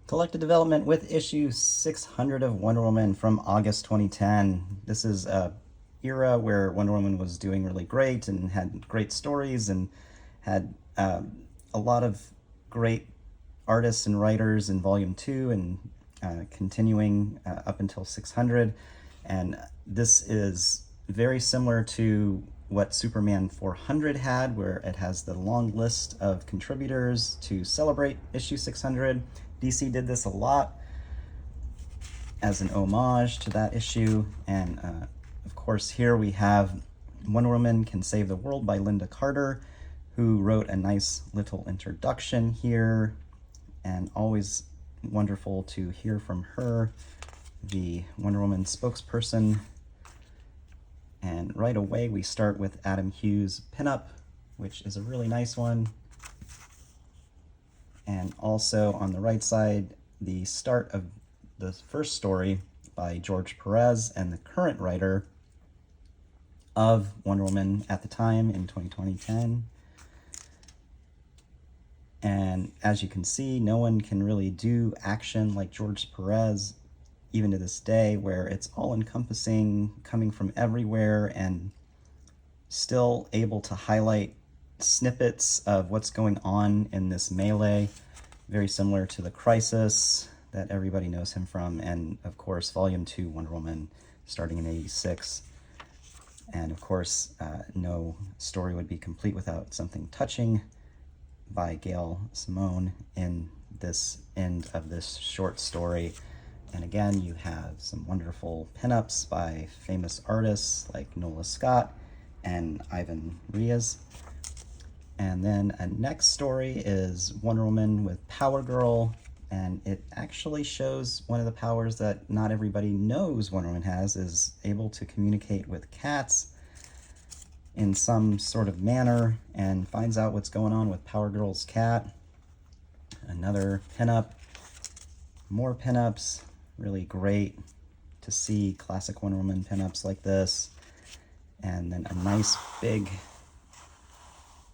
Collected development with issue 600 of Wonder Woman from August 2010. This is a era where Wonder Woman was doing really great and had great stories and had a lot of great artists and writers in Volume 2 and continuing up until 600. And this is very similar to what Superman 400 had, where it has the long list of contributors to celebrate issue 600. DC did this a lot as an homage to that issue. And of course, here we have Wonder Woman Can Save the World by Linda Carter, who wrote a nice little introduction here, and always wonderful to hear from her, the Wonder Woman spokesperson. And right away we start with Adam Hughes' pinup, which is a really nice one. And also on the right side, the start of the first story by George Pérez and the current writer of Wonder Woman at the time in 2010. And as you can see, no one can really do action like George Pérez, even to this day, where it's all encompassing, coming from everywhere, and still able to highlight snippets of what's going on in this melee, very similar to the Crisis that everybody knows him from, and of course Volume 2 Wonder Woman starting in 86. And of course, no story would be complete without something touching by Gail Simone in this end of this short story. And again, you have some wonderful pinups by famous artists like Nola Scott and Ivan Riaz. And then a next story is Wonder Woman with Power Girl, and it actually shows one of the powers that not everybody knows Wonder Woman has, is able to communicate with cats in some sort of manner, and finds out what's going on with Power Girl's cat. Another pinup, more pinups, really great to see classic Wonder Woman pinups like this. And then a nice big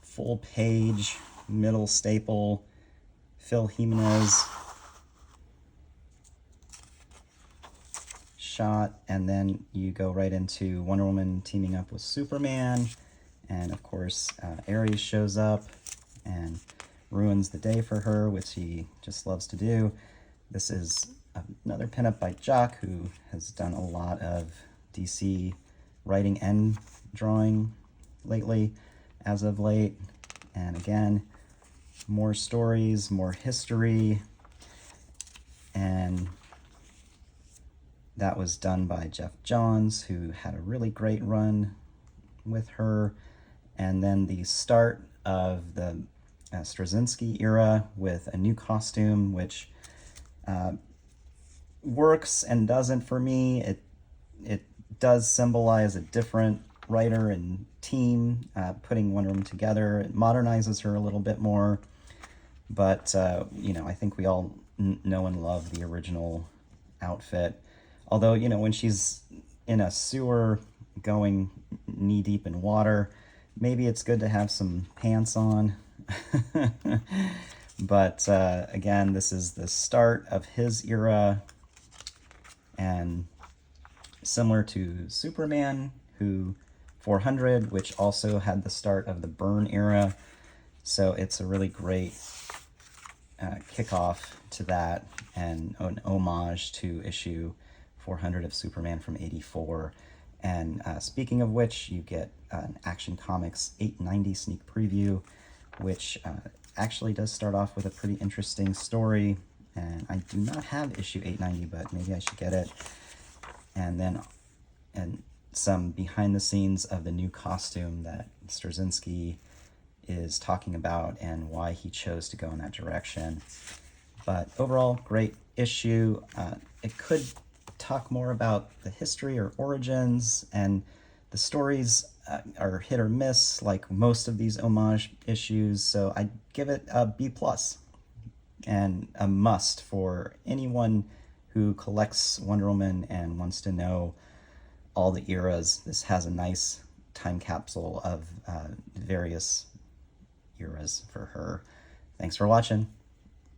full page middle staple, Phil Jimenez shot, and then you go right into Wonder Woman teaming up with Superman, and of course Ares shows up and ruins the day for her, which he just loves to do. This is another pinup by Jock, who has done a lot of DC writing and drawing lately, as of late. And again, more stories, more history, and that was done by Geoff Johns, who had a really great run with her. And then the start of the Straczynski era with a new costume, which works and doesn't for me. It does symbolize a different writer and team putting Wonder Woman together. It modernizes her a little bit more, but I think we all know and love the original outfit. Although, when she's in a sewer going knee deep in water, maybe it's good to have some pants on. But again, this is the start of his era, and similar to Superman, who 400, which also had the start of the Byrne era. So it's a really great kickoff to that, and an homage to issue 400 of Superman from 84. And speaking of which, you get an Action Comics 890 sneak preview, which actually does start off with a pretty interesting story. And I do not have issue 890, but maybe I should get it. And then some behind the scenes of the new costume that Straczynski is talking about and why he chose to go in that direction. But overall, great issue. It could talk more about the history or origins, and the stories are hit or miss like most of these homage issues, so I'd give it a B+, and a must for anyone who collects Wonder Woman and wants to know all the eras. This has a nice time capsule of various eras for her. Thanks for watching.